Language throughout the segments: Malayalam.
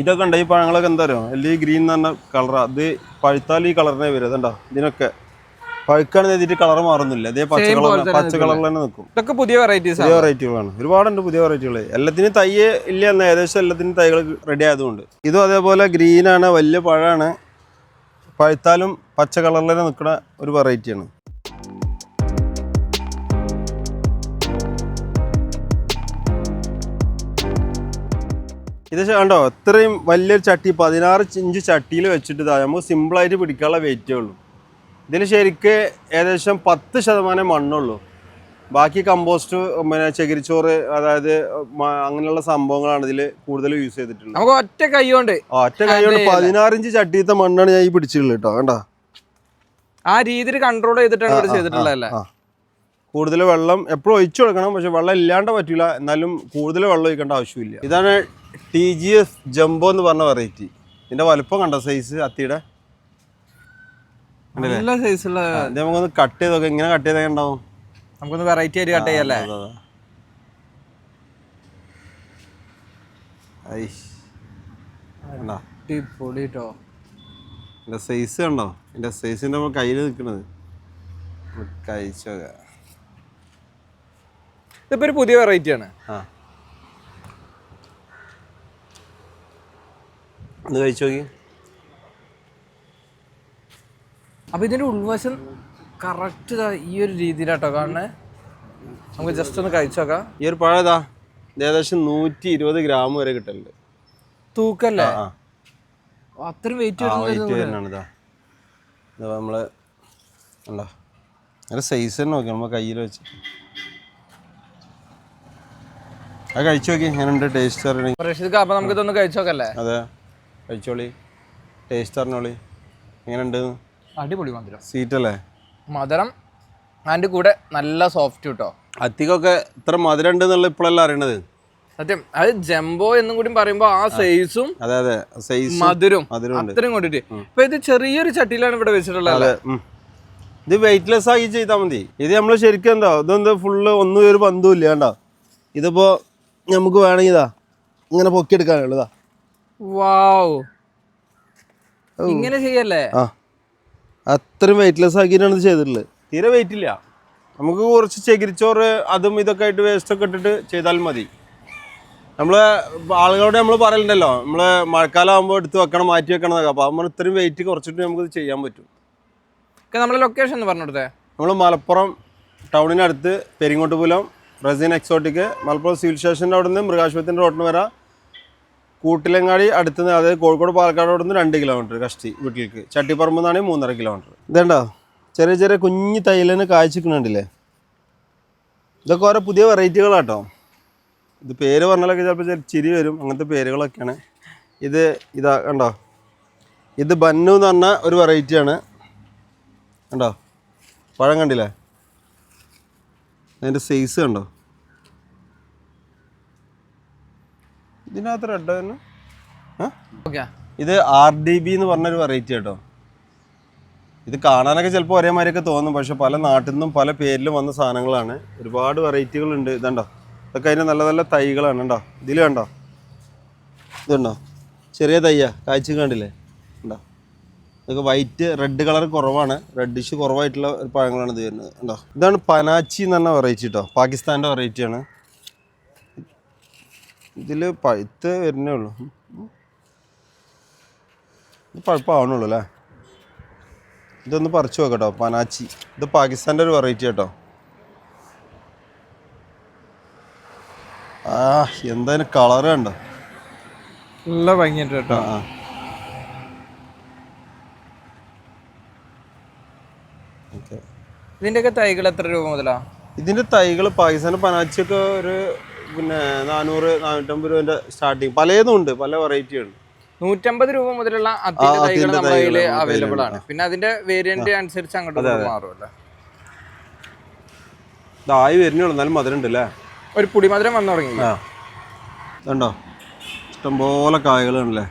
ഇതൊക്കെ ഉണ്ട്. ഈ പഴങ്ങളൊക്കെ എന്താ പറയുക, അല്ലെങ്കിൽ ഗ്രീൻ എന്ന് പറഞ്ഞ കളർ, അത് പഴുത്താൽ ഈ കളറിനെ വരും. അതുണ്ടോ, ഇതിനൊക്കെ പഴുക്കാണ് എഴുതിയിട്ട് കളർ മാറുന്നില്ല, അതേ പച്ച കളറിൽ തന്നെ നിൽക്കും. ഇതൊക്കെ പുതിയ വെറൈറ്റികളാണ്, ഒരുപാടുണ്ട് പുതിയ വെറൈറ്റികൾ. എല്ലാത്തിനും തൈ ഇല്ല എന്ന്, ഏകദേശം എല്ലാത്തിനും തൈകൾ റെഡി ആയതുകൊണ്ട്. ഇതും അതേപോലെ ഗ്രീനാണ്, വലിയ പഴമാണ്, പഴുത്താലും പച്ച കളറിൽ തന്നെ നിൽക്കുന്ന ഒരു വെറൈറ്റിയാണ്. ഇത് കണ്ടോ, ഇത്രയും വലിയൊരു ചട്ടി, 16 ഇഞ്ച് ചട്ടിയിൽ വെച്ചിട്ട് നമുക്ക് സിമ്പിളായിട്ട് പിടിക്കാനുള്ള വെയിറ്റേ ഉള്ളൂ. ഇതിൽ ശരിക്ക് ഏകദേശം 10% മണ്ണുള്ളൂ. ബാക്കി കമ്പോസ്റ്റ്, പിന്നെ ചകിരിച്ചോറ്, അതായത് അങ്ങനെയുള്ള സംഭവങ്ങളാണ് ഇതിൽ കൂടുതൽ യൂസ് ചെയ്തിട്ടുള്ളത്. നമുക്ക് ഒറ്റ കൈ കൊണ്ട് 16 ഇഞ്ച് ചട്ടിയത്തെ മണ്ണാണ് ഞാൻ ഈ പിടിച്ചിട്ടുള്ളത് കേട്ടോ. കണ്ടോ, ആ രീതിയിൽ കൺട്രോൾ ചെയ്തിട്ടാണ് ചെയ്തിട്ടുള്ളതല്ലേ. കൂടുതൽ വെള്ളം എപ്പോഴും ഒഴിച്ചു കൊടുക്കണം, പക്ഷെ വെള്ളം ഇല്ലാണ്ട് പറ്റില്ല, എന്നാലും കൂടുതൽ വെള്ളം ഒഴിക്കേണ്ട ആവശ്യമില്ല. ഇതാണ് TGS ജംബോ എന്ന് പറഞ്ഞ വെറൈറ്റി. ഇതിന്റെ വലുപ്പം കണ്ടോ, സൈസ് അത്തിയുടെ നമുക്കൊന്ന് കട്ട് ചെയ്തൊക്കെ, ഇങ്ങനെ കട്ട് ചെയ്തൊക്കെ ഉണ്ടാവും. നമുക്കൊന്ന് വെറൈറ്റി ആയിട്ട് കട്ട് ചെയ്യല്ലേ. സൈസ് കണ്ടോ, എന്റെ സൈസിന്റെ കയ്യിൽ നിൽക്കുന്നത്. കഴിച്ചോക്ക, ഇതിപ്പോ ഒരു പുതിയ വെറൈറ്റി ആണ്. ഒന്ന് കഴിച്ചു നോക്കി. അപ്പൊ ഇതിന്റെ ഉൾവശം കറക്റ്റ് ഈ ഒരു രീതിയിലാട്ടോ കാണണേ. നമുക്ക് ജസ്റ്റ് ഒന്ന് കഴിച്ചു നോക്കാം. ഈ ഒരു പഴം ഇതാ ഏകദേശം 120 ഗ്രാം വരെ കിട്ടലുണ്ട്. തൂക്കല്ലേ, അത്രയും വെയിറ്റ് വരുന്നതാണ്. ഇതാ നമ്മള് ഉണ്ടോ, നല്ല സൈസ് തന്നെ നോക്കി നമ്മൾ കയ്യിൽ വെച്ച് അത് കഴിച്ചു നോക്കി. എങ്ങനെയുണ്ട് ടേസ്റ്റ് അറിയണമെങ്കിൽ. അപ്പൊ നമുക്ക് ഇതൊന്ന് കഴിച്ചു നോക്കല്ലേ. അതെ, കഴിച്ചോളി, ടേസ്റ്റ് അറിഞ്ഞോളി എങ്ങനെയുണ്ട്. അടിപൊളി മധുരം, സ്വീറ്റ് അല്ലേ, മധുരം. അതിന്റെ കൂടെ നല്ല സോഫ്റ്റ് കിട്ടോ. അത്തിക്കൊക്കെ ഇത്ര മധുരം ഉണ്ട് എന്നുള്ള ഇപ്പോഴല്ല അറിയണത്. സത്യം, അത് ജംബോ എന്നും കൂടി പറയുമ്പോ ആ സൈസും അതെ സൈസ് മധുരം അത്രയും കൊണ്ടിട്ട്. ഇപ്പൊ ഇത് ചെറിയൊരു ചട്ടിയിലാണ് ഇവിടെ വെച്ചിട്ടുള്ളത്. ഇത് വെയിറ്റ്ലെസ് ആക്കി ചെയ്താൽ മതി. ഇത് നമ്മള് ശരിക്കും എന്താ, ഇതെന്താ ഫുള്ള് ഒന്നും ഒരു ബന്ധവും ഇല്ല. കണ്ടോ, ഇതിപ്പോ നമുക്ക് വേണമെങ്കിൽ ഇതാ ഇങ്ങനെ പൊക്കിയെടുക്കാനുള്ളതാ. വാവ്, ഇങ്ങനെ ചെയ്യല്ലേ. അത്രയും വെയിറ്റ്ലെസ് ആക്കിയിട്ടാണ് ഇത് ചെയ്തിട്ടുള്ളത്. തീരെ വെയിറ്റ് ഇല്ല. നമുക്ക് കുറച്ച് ചകിരിച്ചോറ് അതും ഇതൊക്കെ ആയിട്ട് വേസ്റ്റ് ഒക്കെ ഇട്ടിട്ട് ചെയ്താൽ മതി. നമ്മള് ആളുകളോട് നമ്മൾ പറയലുണ്ടല്ലോ, നമ്മള് മഴക്കാലം ആകുമ്പോൾ എടുത്ത് വെക്കണം, മാറ്റി വെക്കണം എന്നൊക്കെ. അപ്പൊ നമ്മൾ ഇത്രയും വെയിറ്റ് കുറച്ചിട്ട് നമുക്ക് ഇത് ചെയ്യാൻ പറ്റും. നമ്മളെ ലൊക്കേഷൻ എന്ന് പറഞ്ഞു കൊടുത്തേ. നമ്മൾ മലപ്പുറം ടൗണിനടുത്ത് പെരിങ്ങോട്ടുപുലം റസീൻ എക്സോട്ടിക്, മലപ്പുറം സിവിൽ സ്റ്റേഷൻ്റെ അവിടെ നിന്ന് മൃഗാശുപത്രിൻ്റെ റോഡിന് വരാം. കൂട്ടിലങ്ങാടി അടുത്തുനിന്ന്, അതായത് കോഴിക്കോട് പാലക്കാട് അവിടെ നിന്ന് 2 കിലോമീറ്റർ കഷ്ടി വീട്ടിലേക്ക്. ചട്ടിപ്പറമ്പ് നിന്നാണെങ്കിൽ 3.5 കിലോമീറ്റർ. ഇതേണ്ടോ, ചെറിയ ചെറിയ കുഞ്ഞു തൈലന് കായ്ച്ചിക്കണുണ്ടല്ലേ. ഇതൊക്കെ ഓരോ പുതിയ വെറൈറ്റികളാട്ടോ. ഇത് പേര് പറഞ്ഞാലൊക്കെ ചിലപ്പോൾ ചിരി വരും, അങ്ങനത്തെ പേരുകളൊക്കെയാണ്. ഇതാ കണ്ടോ, ഇത് ബന്നു എന്ന് പറഞ്ഞ ഒരു വെറൈറ്റിയാണ്. കണ്ടോ, പഴം കണ്ടില്ലേ, അതിൻ്റെ സൈസ് കണ്ടോ. ഇതിനകത്ത് റെഡ് തന്നെ. ഇത് RDB എന്ന് പറഞ്ഞൊരു വെറൈറ്റി കേട്ടോ. ഇത് കാണാനൊക്കെ ചിലപ്പോൾ ഒരേമാതിരിയൊക്കെ തോന്നും, പക്ഷെ പല നാട്ടിൽ നിന്നും പല പേരിലും വന്ന സാധനങ്ങളാണ്. ഒരുപാട് വെറൈറ്റികളുണ്ട്. ഇതുണ്ടോ, ഇതൊക്കെ അതിന് നല്ല നല്ല തൈകളാണ്. കണ്ടോ, ഇതിൽ കണ്ടോ, ഇതുണ്ടോ, ചെറിയ തയ്യാ, കാഴ്ച കണ്ടില്ലേ. ഉണ്ടോ, ഇതൊക്കെ വൈറ്റ് റെഡ് കളർ കുറവാണ്, റെഡിഷ് കുറവായിട്ടുള്ള ഒരു പഴങ്ങളാണ് ഇത് വരുന്നത്. ഉണ്ടോ, ഇതാണ് പനാച്ചി എന്ന് പറഞ്ഞ വെറൈറ്റി കേട്ടോ, പാകിസ്ഥാൻ്റെ വെറൈറ്റിയാണ്. ഇതിൽ പഴുത്ത് വരുന്നേ ഉള്ളൂ, ഇത് പഴുപ്പാവണുള്ളൂ അല്ലേ. ഇതൊന്ന് പറിച്ചു നോക്കട്ടോ, പനാച്ചി. ഇത് പാകിസ്ഥാൻ്റെ ഒരു വെറൈറ്റി കേട്ടോ. എന്തായാലും കളറ് കണ്ടോ, നല്ല ഭംഗിയുണ്ട് കേട്ടോ. ഇതിൻ്റെയൊക്കെ തൈകൾ എത്ര രൂപ മുതലാ? ഇതിൻ്റെ തൈകൾ പാകിസ്ഥാൻ പനാച്ചിയൊക്കെ ഒരു 400-450 രൂപേൻ്റെ സ്റ്റാർട്ടിങ്. പലതും ഉണ്ട്, പല വെറൈറ്റി ഉണ്ട്. 150 രൂപ മുതലുള്ള അത്തിൻ്റെ തൈകൾ നമ്മുടെ കയ്യിൽ അവൈലബിൾ ആണ്. പിന്നെ അതിന്റെ വേരിയന്റ് അനുസരിച്ച് അങ്ങോട്ട് മാറുമല്ലോ. ഇതായി വരുന്നുള്ളൂ, എന്നാലും മധുരം ഉണ്ട് അല്ലേ, ഒരു പുടി മധുരം വന്നു തുടങ്ങി. ഇതുണ്ടോ, ഇഷ്ടംപോലെ കായകളുണ്ടല്ലേ.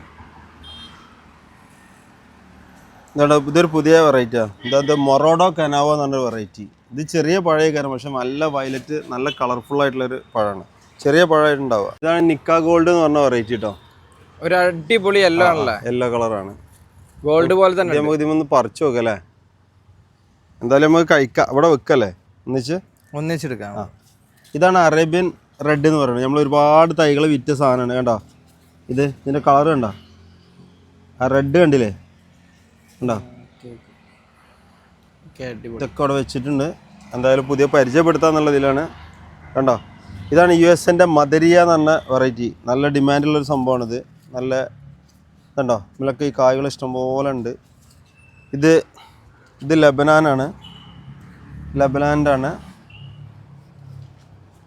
ഇതാ, ഇതൊരു പുതിയ വെറൈറ്റിയാണ്. ഇതാ മൊറോഡോ കനാവോ എന്ന് പറഞ്ഞൊരു വെറൈറ്റി. ഇത് ചെറിയ പഴയ കാരണം, പക്ഷെ നല്ല വയലറ്റ്, നല്ല കളർഫുൾ ആയിട്ടുള്ളൊരു പഴമാണ്. ചെറിയ പഴമായിട്ടുണ്ടാവുക. ഇതാണ് നിക്ക ഗോൾഡ് എന്ന് പറഞ്ഞ വെറൈറ്റി കേട്ടോ. ഒരു അടിപൊളി യെല്ലോ ആണല്ലേ, യെല്ലോ കളറാണ്. ഗോൾഡ് പോലെ തന്നെ. നമുക്ക് ഇതിമൊന്ന് പറിച്ചു നോക്കാം അല്ലേ? എന്തായാലും നമുക്ക് കഴിക്കാം, ഇവിടെ വെക്കല്ലേ ഒന്നിച്ചെടുക്കാം. ഇതാണ് അറേബ്യൻ റെഡ് എന്ന് പറയുന്നത്. നമ്മൾ ഒരുപാട് തൈകൾ വിറ്റ സാധനമാണ്. കണ്ടോ ഇതിൻ്റെ കളർ കണ്ടോ? ആ റെഡ് കണ്ടില്ലേ? കണ്ടോ? ഇതൊക്കെ അവിടെ വെച്ചിട്ടുണ്ട്. എന്തായാലും പുതിയ പരിചയപ്പെടുത്താന്നുള്ളതിലാണ്. കണ്ടോ, ഇതാണ് US മദരിയ എന്ന് പറഞ്ഞ വെറൈറ്റി. നല്ല ഡിമാൻഡുള്ളൊരു സംഭവമാണിത്. നല്ല കണ്ടോ, ഇതിലൊക്കെ ഈ കായ്കൾ ഇഷ്ടംപോലെ ഉണ്ട്. ഇത് ലെബനാനാണ്, ലെബനാൻ്റെ ആണ്.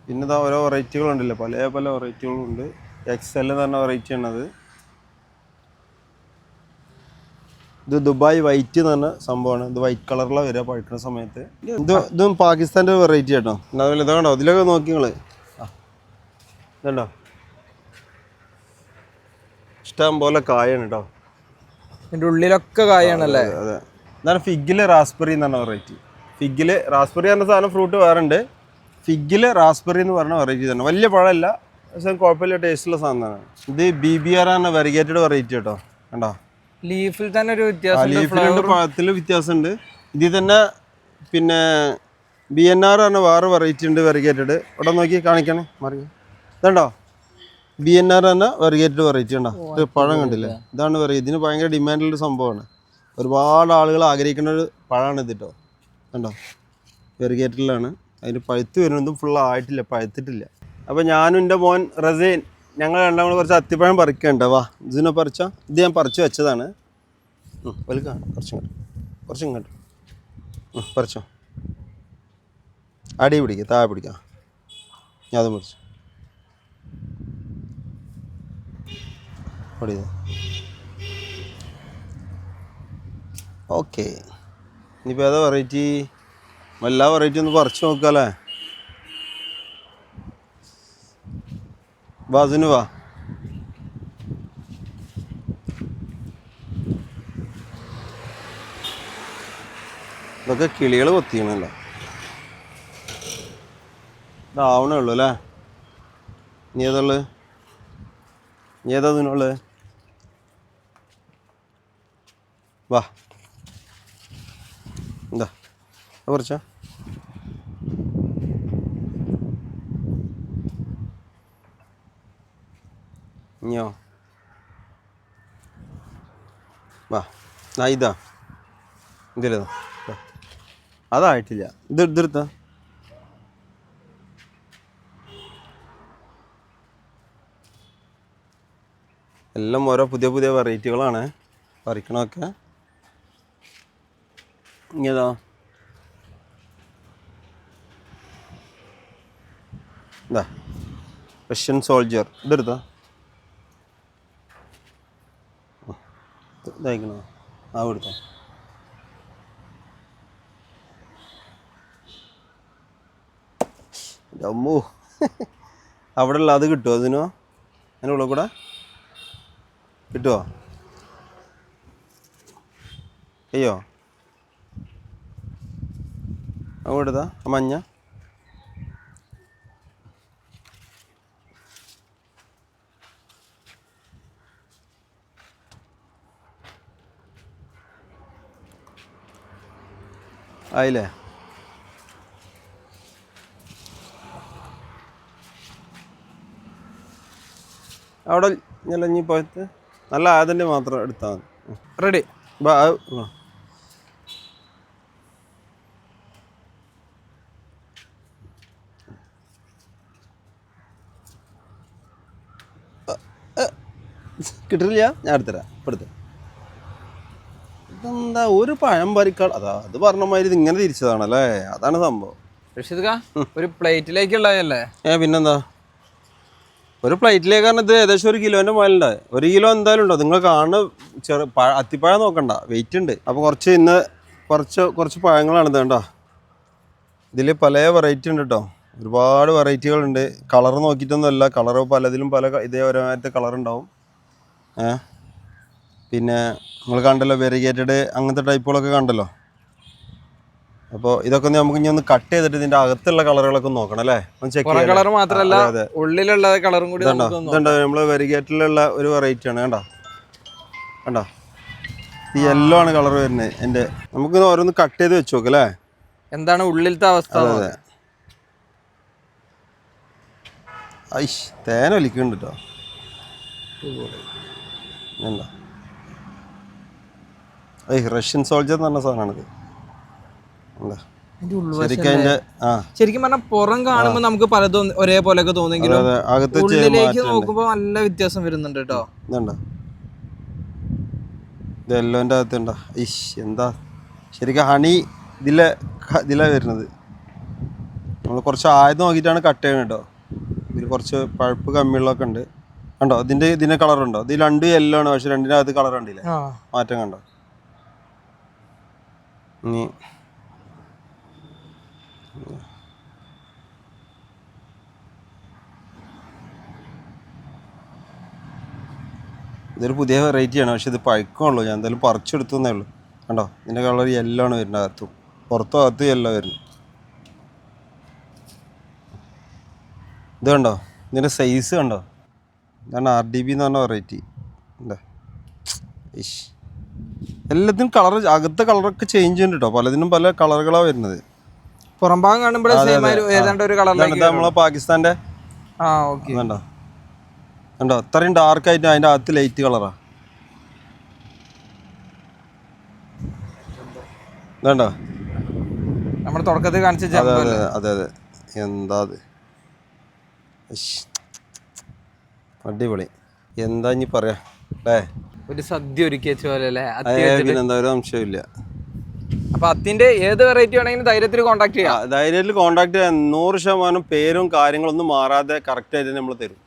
പിന്നെ ഇതാ ഓരോ വെറൈറ്റികളുണ്ടല്ലോ, പല പല വെറൈറ്റികളുണ്ട്. XL എന്ന് പറഞ്ഞ വെറൈറ്റി ആണത്. ഇത് ദുബായ് വൈറ്റ് എന്ന് പറഞ്ഞ സംഭവമാണ്. ഇത് വൈറ്റ് കളറിലാണ് വരിക പഴുക്കുന്ന സമയത്ത്. ഇതും പാകിസ്ഥാൻ്റെ വെറൈറ്റി കേട്ടോ. അതുപോലെ ഇതാ കണ്ടോ, ഇതിലൊക്കെ നോക്കി നിങ്ങൾ ഇതുണ്ടോ, ഇഷ്ടം പോലെ കായാണ് കേട്ടോ. ഇതിൻ്റെ ഉള്ളിലൊക്കെ കായാണല്ലേ? അതെ. ഇതാണ് ഫിഗില് റാസ്ബെറി എന്ന് പറഞ്ഞ വെറൈറ്റി. ഫിഗില് റാസ്ബെറി പറഞ്ഞ സാധനം ഫ്രൂട്ട് വേറെ ഉണ്ട്. ഫിഗില് റാസ്ബെറി എന്ന് പറഞ്ഞ വെറൈറ്റി തന്നെ. വലിയ പഴമല്ല, പക്ഷേ കുഴപ്പമില്ല, ടേസ്റ്റുള്ള സാധനമാണ്. ഇത് BBR ആണ്, വെരിഗേറ്റഡ് വെറൈറ്റി കേട്ടോ. കണ്ടോ, ലീഫിൽ തന്നെ ഒരു വ്യത്യാസം, ലീഫിലുണ്ട്, പഴത്തിൽ വ്യത്യാസമുണ്ട്. ഇതിൽ തന്നെ പിന്നെ BNR പറഞ്ഞ വേറെ വെറൈറ്റി ഉണ്ട്, വെരിഗേറ്റഡ്. ഇവിടെ നോക്കി കാണിക്കണേ, മറിയ ഇതുണ്ടോ, BNR പറഞ്ഞ വെരിഗേറ്റഡ് വെറൈറ്റി ഉണ്ടോ? ഇത് പഴം കണ്ടില്ലേ? ഇതാണ് വെറൈറ്റി. ഇതിന് ഭയങ്കര ഡിമാൻഡുള്ളൊരു സംഭവമാണ്. ഒരുപാട് ആളുകൾ ആഗ്രഹിക്കുന്ന ഒരു പഴമാണ് ഇത് കേട്ടോ. കണ്ടോ, വെരിഗേറ്റഡിലാണ്. അതിന് പഴുത്ത് വരുന്നതും ഫുൾ ആയിട്ടില്ല, പഴുത്തിട്ടില്ല. അപ്പോൾ ഞാനും എൻ്റെ മോൻ റസീൻ ഞങ്ങൾ രണ്ടാം കൂടെ കുറച്ച് അത്തിപ്പഴം പറിക്കണ്ട. വാ, ഇതിനെ പറിച്ചാൽ ഇത് ഞാൻ പറിച്ച് വെച്ചതാണ്. വലുതാണ്, കുറച്ചും ഇങ്ങോട്ട് പറിച്ചോ. അടി പിടിക്കുക, താഴെ പിടിക്കാം. ഞാൻ അതും പറിച്ചു ഓടിയത്. ഓക്കെ, ഇനിയിപ്പോൾ ഏതാ വെറൈറ്റി? എല്ലാ വെറൈറ്റി ഒന്ന് പറിച്ച് നോക്കാമല്ലേ? വാസിന് വാ. ഇതൊക്കെ കിളികൾ കൊത്തിക്കണല്ലോ. ഇതാവണേ ഉള്ളൂ അല്ലേ? നീ ഏതുള്ളത്? നീ ഏതാ ഇതിനുള്ളത്? വാ, എന്താ കുറച്ചാ? ഇനിയോ? വാ, ഇതാ ഇതിലേതാ? അതായിട്ടില്ല. ഇതെടുത്ത എല്ലാം ഓരോ പുതിയ പുതിയ വെറൈറ്റികളാണ് പറിക്കണമൊക്കെ. ഇങ്ങേതാ? എന്താ റഷ്യൻ സോൾജർ. ഇതെടുത്താ? ഇതായിക്കണോ? ആ കൊടുത്തോ. അമ്മോ, അവിടെ ഉള്ള അത് കിട്ടുമോ? അതിനോ അതിനുള്ള കൂടെ കിട്ടുമോ? അയ്യോ, അങ്ങോട്ടാ ആ മഞ്ഞ. ആയില്ലേ? അവിടെ ഞെലഞ്ഞി പോയത്ത് നല്ല ആയതിൻ്റെ മാത്രം എടുത്താൽ മതി. റെഡി. കിട്ടില്ല, ഞാൻ എടുത്തരാം. എടുത്ത് ഇതെന്താ ഒരു പഴം പറിക്കാൾ? അത് പറഞ്ഞ മാതിരി ഇത് ഇങ്ങനെ തിരിച്ചതാണല്ലേ? അതാണ് സംഭവം. ഒരു പ്ലേറ്റിലേക്കുള്ളതല്ലേ? പിന്നെന്താ, ഒരു പ്ലേറ്റിലേക്ക് പറഞ്ഞത് ഏകദേശം 1 കിലോൻ്റെ മുകളിലുണ്ട്. 1 കിലോ എന്തായാലും ഉണ്ടോ? നിങ്ങൾ കാണുന്ന അത്തിപ്പഴം നോക്കണ്ട, വെയിറ്റ് ഉണ്ട്. അപ്പോൾ കുറച്ച് പഴങ്ങളാണ് ഇത് കേട്ടോ. ഇതിൽ പല വെറൈറ്റി ഉണ്ട് കേട്ടോ, ഒരുപാട് വെറൈറ്റികളുണ്ട്. കളർ നോക്കിയിട്ടൊന്നുമല്ല, കളറ് പലതിലും പല ഇതേപരമായിട്ട് കളർ ഉണ്ടാവും. പിന്നെ നിങ്ങൾ കണ്ടല്ലോ വെരിഗേറ്റഡ് അങ്ങനത്തെ ടൈപ്പുകളൊക്കെ കണ്ടല്ലോ. അപ്പോൾ ഇതൊക്കെ നമുക്ക് ഇനി ഒന്ന് കട്ട് ചെയ്തിട്ട് ഇതിന്റെ അകത്തുള്ള കളറുകളൊക്കെ നോക്കണം അല്ലേ? ഒന്ന് ചെക്ക് ചെയ്യാം. കളർ മാത്രമല്ല ഉള്ളിലുള്ള കളറും കൂടി ഇതുണ്ടോ നമ്മള് വെരിഗേറ്റിലുള്ള ഒരു വെറൈറ്റി ആണ്. കണ്ടോ ഈ യെല്ലോ ആണ് കളർ വരുന്നത്. എൻ്റെ നമുക്ക് ഓരോന്ന് കട്ട് ചെയ്ത് വെച്ച് നോക്കാം അല്ലേ? എന്താണ് ഉള്ളിലത്തെ അവസ്ഥ? അതെ ഐഷ് തേന വലിക്കുന്നുണ്ട് കേട്ടോ. എന്താ റഷ്യൻ സോൾജർ എന്ന് പറഞ്ഞ സാധനമാണിത്. എന്താ ശരിക്കും പറഞ്ഞാൽ പുറം കാണുമ്പോ നമുക്ക് പലതും ഒരേപോലെ ഒക്കെ തോന്നുമെങ്കിലും ഉള്ളിലേക്ക് നോക്കുമ്പോ നല്ല വ്യത്യാസം വരുന്നുണ്ട് കേട്ടോ. ഇതുണ്ടോ ഇത് യെല്ലോൻ്റെ അകത്തുണ്ടോ? ഇഷ് എന്താ ശരിക്കും ഹണി ഇതിലാ വരുന്നത്. നമ്മൾ കുറച്ച് ആയത് നോക്കിയിട്ടാണ് കട്ട് ചെയ്യുന്നത് കേട്ടോ. ഇതിൽ കുറച്ച് പഴുപ്പ് കമ്മിയുള്ളതൊക്കെ ഉണ്ട്. കണ്ടോ ഇതിൻ്റെ കളറുണ്ടോ? ഇത് രണ്ട് യെല്ലോ ആണ്, പക്ഷെ രണ്ടിൻ്റെ അകത്ത് കളർ ഉണ്ടില്ലേ? മാറ്റം കണ്ടോ? ഇനി ഇതൊരു പുതിയ വെറൈറ്റിയാണ്, പക്ഷെ ഇത് പഴക്കമുള്ളൂ. ഞാൻ എന്തായാലും പറിച്ചെടുത്തേ ഉള്ളൂ. കണ്ടോ ഇതിൻ്റെ കളർ യെല്ലോ ആണ് വരുന്നത്. അകത്തും പുറത്തും അകത്ത് യെല്ലോ വരുന്നു. ഇത് കണ്ടോ ഇതിൻ്റെ സൈസ് കണ്ടോ? ഇതാണ് RDB എന്ന് പറഞ്ഞ വെറൈറ്റി. എന്താ ഇഷ് എല്ലാത്തിനും കളർ അകത്തെ കളറൊക്കെ ചേഞ്ച് ഉണ്ട് കേട്ടോ. പലതിനും പല കളറുകളാണ് വരുന്നത്. പുറംഭാഗം കാണുമ്പോഴേ നമ്മളെ പാകിസ്ഥാന്റെ കണ്ടോ കണ്ടോ അത്രയും ഡാർക്ക് ആയിട്ട് അതിൻ്റെ അകത്ത് ലൈറ്റ് കളറാ. ഇതുണ്ടോ നമ്മുടെ തുടക്കത്തിൽ കാണിച്ച അതെ എന്താ അത് അടിപൊളി. എന്താ ഇനി പറയാ അല്ലേ? ഒരു സദ്യ ഒരുക്കി വെച്ച പോലെ അല്ലേ? പിന്നെന്താ ഒരു സംശയമില്ല. അപ്പൊ അതിന്റെ ഏത് വെറൈറ്റി വേണമെങ്കിലും ധൈര്യത്തിൽ കോൺടാക്ട് ചെയ്യാം. ധൈര്യത്തിൽ കോൺടാക്ട് ചെയ്യാം. 100% പേരും കാര്യങ്ങളൊന്നും മാറാതെ കറക്റ്റ് ആയിട്ട് നമ്മൾ തരും.